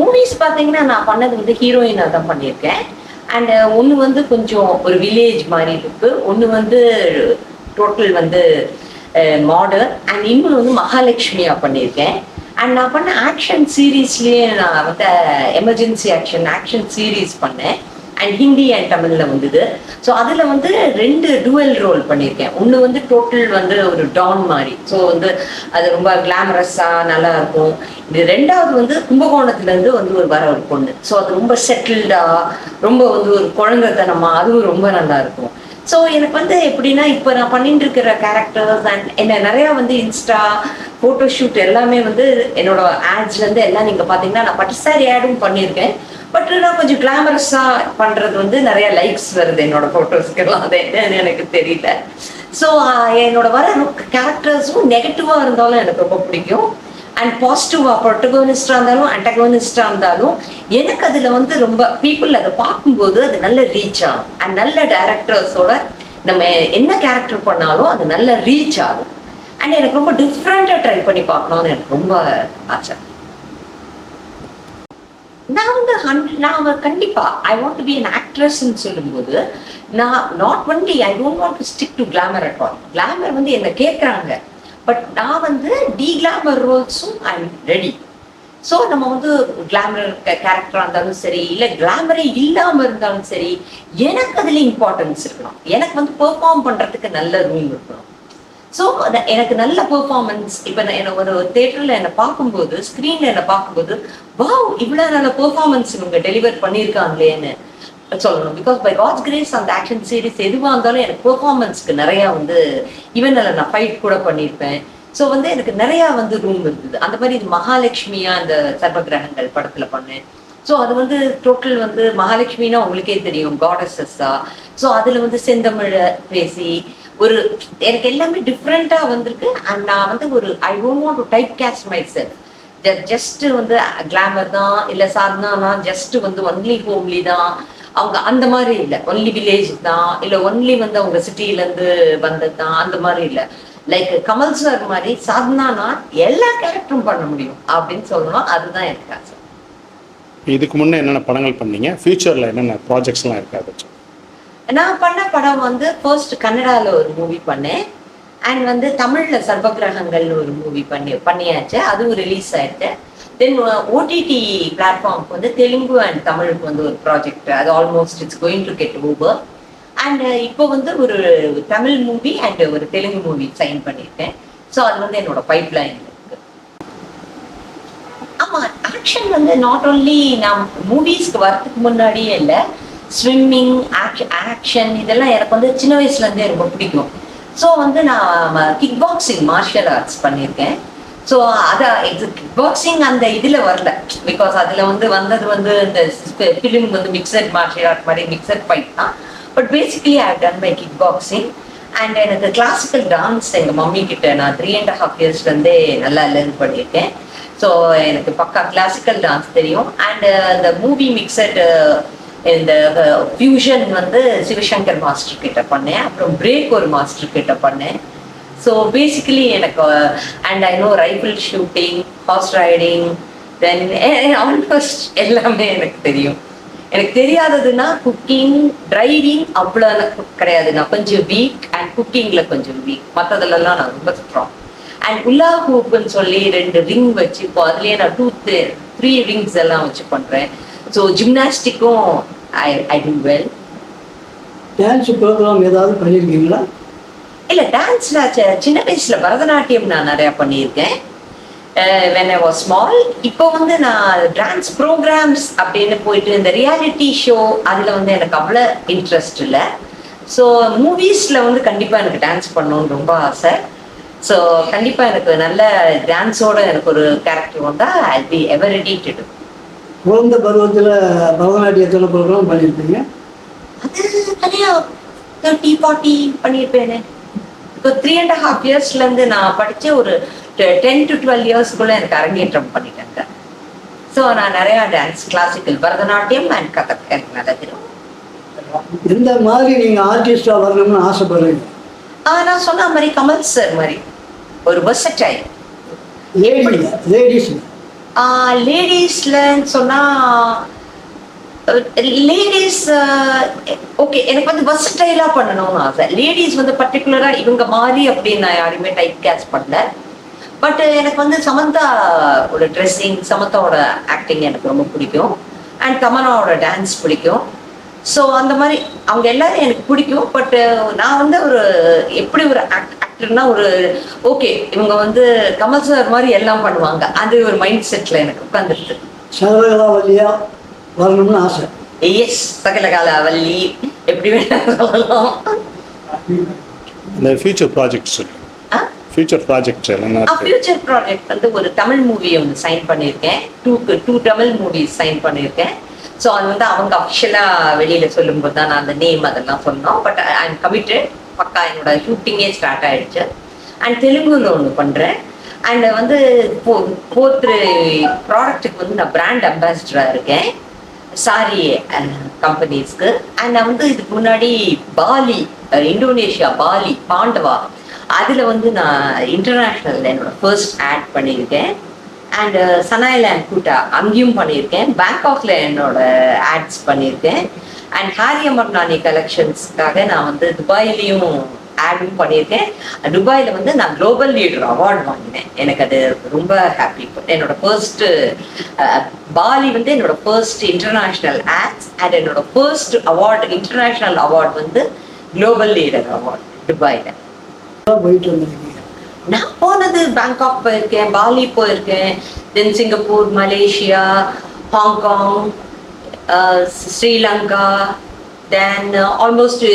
Movies பார்த்தீங்கன்னா நான் பண்ணது வந்து ஹீரோயினாக தான் பண்ணியிருக்கேன். அண்ட் ஒன்று வந்து கொஞ்சம் ஒரு வில்லேஜ் மாதிரி இருக்கு, ஒன்று வந்து டோட்டல் வந்து மாடர்ன், அண்ட் இன்னொன்று வந்து மகாலட்சுமியாக பண்ணியிருக்கேன். அண்ட் நான் பண்ண ஆக்ஷன் சீரீஸ்லேயே நான் வந்து எமர்ஜென்சி ஆக்ஷன் சீரீஸ் பண்ணேன். அண்ட் ஹிந்தி அண்ட் தமிழில் வந்தது. ஸோ அதில் வந்து 2 டூவல் ரோல் பண்ணியிருக்கேன். ஒன்று வந்து டோட்டல் வந்து ஒரு டான் மாதிரி, ஸோ வந்து அது ரொம்ப கிளாமரஸாக நல்லா இருக்கும். இது 2வது வந்து கும்பகோணத்துலேருந்து வந்து ஒரு பொண்ணு, ஸோ அது ரொம்ப செட்டில்டாக, ரொம்ப வந்து ஒரு குழந்தைத்தனமா, அதுவும் ரொம்ப நல்லா இருக்கும். ஸோ எனக்கு வந்து எப்படின்னா, இப்போ நான் பண்ணிட்டு இருக்கிற கேரக்டர்ஸ் அண்ட் என்ன நிறையா வந்து இன்ஸ்டா ஃபோட்டோஷூட் எல்லாமே வந்து என்னோட ஆட்ஸ்லேருந்து எல்லாம் நீங்கள் பார்த்தீங்கன்னா நான் பட்டு சாரி ஆடும் பண்ணியிருக்கேன். பட் நான் கொஞ்சம் கிளாமரஸாக பண்ணுறது வந்து நிறைய லைக்ஸ் வருது என்னோட ஃபோட்டோஸ்க்கெல்லாம். அது என்னன்னு எனக்கு தெரியல. ஸோ என்னோட வர கேரக்டர்ஸும் நெகட்டிவாக இருந்தாலும் எனக்கு ரொம்ப பிடிக்கும். அண்ட் பாசிட்டிவாக ப்ரொட்டகோனிஸ்டாக இருந்தாலும் அண்டகோனிஸ்டாக இருந்தாலும் எனக்கு அதில் வந்து ரொம்ப பீப்புள் அதை பார்க்கும்போது அது நல்ல ரீச் ஆகும். அண்ட் நல்ல டேரக்டர்ஸோட நம்ம என்ன கேரக்டர் பண்ணாலும் அது நல்ல ரீச் ஆகும். அண்ட் எனக்கு ரொம்ப டிஃப்ரெண்ட்டாக ட்ரை பண்ணி பார்க்கணும்னு எனக்கு ரொம்ப ஆசை. நான் கண்டிப்பா I want to be an ஆக்ட்ரஸ்ன்னு சொல்லும்போது நான் not only I don't want to stick to glamour at all. Glamour வந்து என்ன கேட்குறாங்க, பட் நான் வந்து டிகிளாமர் ரோல்ஸும் ஐ எம் ரெடி. ஸோ நம்ம வந்து கிளாமர் கேரக்டராக இருந்தாலும் சரி, இல்லை கிளாமரே இல்லாமல் இருந்தாலும் சரி, எனக்கு அதில் இம்பார்ட்டன்ஸ் இருக்கணும். எனக்கு வந்து பெர்ஃபார்ம் பண்ணுறதுக்கு நல்ல ரூம் இருக்கணும். ஸோ எனக்கு நல்ல பெர்ஃபார்மன்ஸ். இப்போ நான் ஒரு தேட்டரில் என்னை பார்க்கும்போது, ஸ்க்ரீனில் என்னை பார்க்கும்போது, வாவ் இவ்வளோ நல்ல பெர்ஃபார்மன்ஸ் இவங்க டெலிவர் பண்ணியிருக்காங்களேன்னு சொல்லணும். பிகாஸ் பை காட்ஸ் கிரேஸ் அந்த ஆக்ஷன் சீரீஸ் எதுவாக இருந்தாலும் எனக்கு பெர்ஃபார்மன்ஸ்க்கு நிறையா வந்து ஈவன் அதில் நான் ஃபைட் கூட பண்ணியிருப்பேன். ஸோ வந்து எனக்கு நிறையா வந்து ரூம் இருந்தது. அந்த மாதிரி இது மகாலட்சுமியாக அந்த சர்வகிரகங்கள் படத்தில் பண்ணேன். ஸோ அது வந்து டோட்டல் வந்து மகாலட்சுமின்னா உங்களுக்கே தெரியும், காடஸஸ்ஸா. ஸோ அதில் வந்து செந்தமிழை பேசி ஒரு எனக்கு எல்லாமே டிஃப்ரெண்ட்டாக வந்திருக்கு. அண்ட் நான் வந்து ஒரு I don't want to typecast myself. Just வந்து கிளாமர் தான், இல்லை சாதனா ஜஸ்ட் வந்து ஒன்லி ஹோம்லி தான், அவங்க அந்த மாதிரி இல்லை. ஒன்லி வில்லேஜ் தான், இல்லை ஒன்லி வந்து அவங்க சிட்டியிலேருந்து வந்தது தான், அந்த மாதிரி இல்லை. லைக் கமல் சார் மாதிரி சாதனானா எல்லா கேரக்டரும் பண்ண முடியும் அப்படின்னு சொல்லணும். அதுதான் எனக்கு ஆசை. இதுக்கு முன்னே என்னென்ன படங்கள் பண்ணீங்க, ஃபியூச்சரில் என்னென்ன ப்ராஜெக்ட்ஸ்லாம் இருக்காது? நான் பண்ண படம் வந்து ஃபர்ஸ்ட் கன்னடாவில் ஒரு மூவி பண்ணேன். அண்ட் வந்து தமிழில் சர்வகிரகங்கள்னு ஒரு மூவி பண்ணியாச்சு, அதுவும் ரிலீஸ் ஆயிடுச்சு. தென் ஓடிடி பிளாட்ஃபார்முக்கு வந்து தெலுங்கு அண்ட் தமிழுக்கு வந்து ஒரு ப்ராஜெக்ட், அது almost it's going to get over. And இப்போ வந்து ஒரு தமிழ் மூவி அண்ட் ஒரு தெலுங்கு மூவி சைன் பண்ணியிருக்கேன். ஸோ அது வந்து என்னோட பைப்லைன் இருக்கு. ஆமாம், ஆக்ஷன் வந்து நாட் ஓன்லி நான் மூவிஸ்க்கு வரதுக்கு முன்னாடியே இல்லை, ஸ்விம்மிங் ஆக்ஷன் இதெல்லாம் எனக்கு வந்து சின்ன வயசுலேருந்தே ரொம்ப பிடிக்கும். ஸோ வந்து நான் கிக் பாக்ஸிங் மார்ஷியல் ஆர்ட்ஸ் பண்ணியிருக்கேன். ஸோ அதை கிக் பாக்ஸிங் அந்த இதில் வரல, பிகாஸ் அதில் வந்து வந்தது வந்து இந்த ஃபிலிம் வந்து மிக்சட் மார்ஷியல் ஆர்ட் மாதிரி மிக்சட் ஃபைட் தான். But basically I done by kick boxing. And எனக்கு கிளாசிக்கல் டான்ஸ் எங்கள் மம்மி கிட்ட நான் 3.5 இயர்ஸ்லேருந்தே நல்லா லேர்ன் பண்ணியிருக்கேன். ஸோ எனக்கு பக்கா கிளாசிக்கல் டான்ஸ் தெரியும். அண்ட் இந்த மூவி மிக்சட் இந்த ஃபியூஷன் வந்து சிவசங்கர் மாஸ்டர் கிட்ட பண்ணேன். அப்புறம் பிரேக் ஒரு மாஸ்டர் கிட்ட பண்ணேன். ஸோ பேசிக்கலி எனக்கு and I know rifle shooting, horse riding, then almost எல்லாமே எனக்கு தெரியும். எனக்கு தெரியாததுன்னா குக்கிங், டிரைவிங் அவ்வளோ கிடையாது. நான் கொஞ்சம் வீக் அண்ட் குக்கிங்கில் கொஞ்சம் வீக், மற்றதுலலாம் நான் ரொம்ப ஸ்ட்ராங். அண்ட் உலா ஹூப்புன்னு சொல்லி 2 ரிங் வச்சு இப்போ அதுலேயே நான் 2-3 ரிங்ஸ் எல்லாம் வச்சு பண்ணுறேன். ஸோ ஜிம்னாஸ்டிக்கும் ஐ டூ வெல். டான்ஸ் ப்ரோக்ராம் ஏதாவது பண்ணியிருக்கீங்களா? இல்லை, டான்ஸில் சின்ன வயசில் பரதநாட்டியம் நான் நிறையா பண்ணியிருக்கேன் when I was small. இப்போ வந்து நான் டான்ஸ் ப்ரோக்ராம்ஸ் அப்படின்னு போயிட்டு இந்த ரியாலிட்டி ஷோ அதில் வந்து எனக்கு அவ்வளோ இன்ட்ரெஸ்ட் இல்லை. ஸோ மூவிஸில் வந்து கண்டிப்பாக எனக்கு டான்ஸ் பண்ணணுன்னு ரொம்ப ஆசை. ஸோ கண்டிப்பாக எனக்கு நல்ல டான்ஸோட எனக்கு ஒரு கேரக்டர் வந்தால் I be ever ready to do. குழந்தை பருவத்தில் பரதநாட்டியத்தில் ப்ரோக்ராம் பண்ணியிருப்பீங்க? அது தனியாக 30-40 பண்ணியிருப்பேனே. இப்போ 3.5 இயர்ஸ்லேருந்து நான் படித்த ஒரு 10 to 12 இயர்ஸ்க்குள்ளே எனக்கு அரங்கேற்றம் பண்ணிட்டேங்க. ஸோ நான் நிறையா dance, classical, Bharatanatyam and Kathak எனக்கு நல்லா தெரியும். எந்த மாதிரி நீங்கள் ஆர்டிஸ்டாக வரணும்னு ஆசைப்படுறீங்க? நான் சொன்ன மாதிரி கமல் சார் மாதிரி ஒரு வெர்சடைல். லேடிஸ் லேடிஸ்லன்னு சொன்னால் லேடிஸ் ஓகே, எனக்கு வந்து வெர்சடைலாக பண்ணணும்னு ஆசை. லேடிஸ் வந்து பர்டிகுலராக இவங்க மாதிரி அப்படின்னு நான் யாருமே டைப் கேஸ் பண்ணல. பட் எனக்கு வந்து சமந்தாவோட ட்ரெஸ்ஸிங், சமந்தாவோட ஆக்டிங் எனக்கு ரொம்ப பிடிக்கும். அண்ட் தமன்னாவோட டான்ஸ் பிடிக்கும். ஸோ அந்த மாதிரி அவங்க எல்லாரும் எனக்கு பிடிக்கும். பட் நான் வந்து ஒரு எப்படி ஒரு ஆக்டர்னா ஒரு ஓகே இவங்க வந்து கமல் சார் மாதிரி எல்லாம் பண்ணுவாங்க, அது ஒரு மைண்ட் செட்டில் எனக்கு உட்காந்துருக்கு. சகலகலாவல்லியா வரணும்னு ஆசை. எஸ், சகலகால வள்ளி எப்படி வேணாலும் சொல்லலாம். இந்த ஃபியூச்சர் ப்ராஜெக்ட் சொல்லு. ஃபியூச்சர் ப்ராஜெக்ட் என்ன? ஃபியூச்சர் ப்ராஜெக்ட் வந்து ஒரு தமிழ் மூவி ஒன்று சைன் பண்ணியிருக்கேன். டூ தமிழ் மூவிஸ் சைன் பண்ணியிருக்கேன். ஸோ அது வந்து அவங்க அஃபிஷியலாக வெளியில் சொல்லும்போது தான் நான் அந்த நேம் அதெல்லாம் சொன்னோம். But I am committed. பக்கா என்னோட ஷூட்டிங்கே ஸ்டார்ட் ஆகிடுச்சு. அண்ட் தெலுங்குல ஒன்று பண்ணுறேன். அண்ட் வந்து 4th ப்ராடக்ட்டுக்கு வந்து நான் பிராண்ட் அம்பாசிடராக இருக்கேன் சாரி கம்பெனிஸ்க்கு. அண்ட் நான் வந்து இதுக்கு முன்னாடி பாலி, இந்தோனேஷியா பாலி பாண்டவா, அதில் வந்து நான் இன்டர்நேஷ்னல் என்னோட ஃபர்ஸ்ட் ஆட் பண்ணியிருக்கேன். அண்ட் சனாயில் அண்ட் கூட்டா அங்கேயும் பண்ணியிருக்கேன். பேங்காக்ல என்னோட ஆட்ஸ் பண்ணியிருக்கேன். அண்ட் ஹாரி அமர்நானி கலெக்ஷன்ஸ்க்காக நான் வந்து துபாயிலையும் ஆடும் பண்ணியிருக்கேன். துபாயில் வந்து நான் குளோபல் லீடர் அவார்டு வாங்கினேன். எனக்கு அது ரொம்ப ஹாப்பி. என்னோட ஃபர்ஸ்ட்டு பாலி வந்து என்னோட ஃபர்ஸ்ட் இன்டர்நேஷ்னல் ஆட்ஸ். அண்ட் என்னோட ஃபர்ஸ்ட் அவார்டு இன்டர்நேஷ்னல் அவார்டு வந்து குளோபல் லீடர் அவார்டு துபாயில். போயிட்டு வந்திருக்கீங்க? நான் போனது பேங்காக் போயிருக்கேன், பாலி போயிருக்கேன், தென் சிங்கப்பூர், மலேசியா, ஹாங்காங், ஸ்ரீலங்கா, தென் ஆல்மோஸ்ட்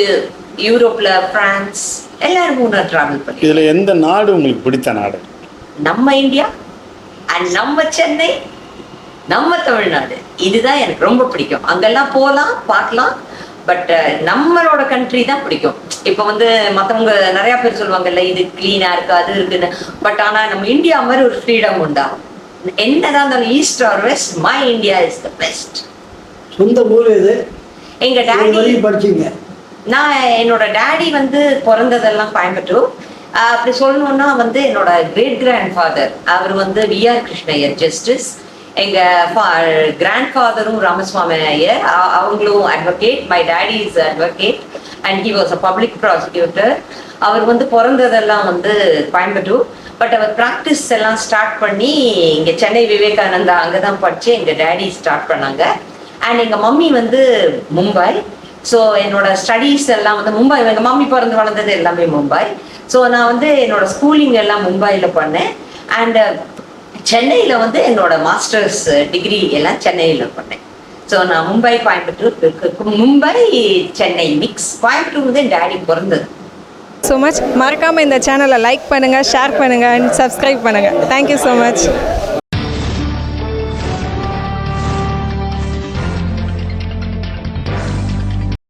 யூரோப்ல பிரான்ஸ் எல்லாரும் நான் டிராவல் பண்ணி. இதில் எந்த நாடு உங்களுக்கு பிடித்த நாடு? நம்ம இந்தியா அண்ட் நம்ம சென்னை, நம்ம தமிழ்நாடு, இதுதான் எனக்கு ரொம்ப பிடிக்கும். அங்கெல்லாம் போகலாம் பார்க்கலாம். பட் நம்மளோட கண்ட்ரி தான் பிடிக்கும். இப்போ வந்து மற்றவங்க நிறைய பேர் சொல்லுவாங்கல்ல இது கிளீனா இருக்கு அது இருக்குன்னு. பட் ஆனால் நம்ம இந்தியா மாதிரி ஒரு ஃப்ரீடம் உண்டா? என்னதான் இருந்தாலும் east or west, my India is the best. சொந்த ஊர் இது? எங்க டாடி படிச்சீங்க? நான் என்னோட டாடி வந்து பிறந்ததெல்லாம் கோயம்புத்தூர். அப்படி சொல்லணும்னா வந்து என்னோட கிரேட் கிராண்ட் ஃபாதர் அவர் வந்து விஆர் கிருஷ்ணய்யர் ஜஸ்டிஸ். எங்க கிராண்ட் ஃபாதரும் ராமசுவாமி ஐயர், அவங்களும் advocate. My daddy is advocate and he was a public prosecutor. அவர் வந்து பிறந்ததெல்லாம் வந்து கோயம்புத்தூர். பட் அவர் ப்ராக்டிஸ் எல்லாம் ஸ்டார்ட் பண்ணி இங்கே சென்னை விவேகானந்தா அங்கே தான் படித்து எங்கள் டேடி ஸ்டார்ட் பண்ணாங்க. அண்ட் எங்கள் மம்மி வந்து மும்பை. ஸோ என்னோட ஸ்டடீஸ் எல்லாம் வந்து மும்பை. எங்கள் மம்மி பிறந்து வளர்ந்தது எல்லாமே மும்பை. ஸோ நான் வந்து என்னோட ஸ்கூலிங் எல்லாம் மும்பையில் பண்ணேன். அண்ட் சென்னையில் வந்து என்னோட மாஸ்டர்ஸ் டிகிரி எல்லாம் சென்னையில் பண்ணேன். ஸோ நான் மும்பை கோயம்புத்தூர், மும்பை சென்னை மிக்ஸ். கோயம்புத்தூர் வந்து என் டேடி பிறந்தது. So much. மறக்காமல் இந்த சேனலை லைக் பண்ணுங்கள், ஷேர் பண்ணுங்கள் அண்ட் சப்ஸ்கிரைப் பண்ணுங்கள். Thank you so much.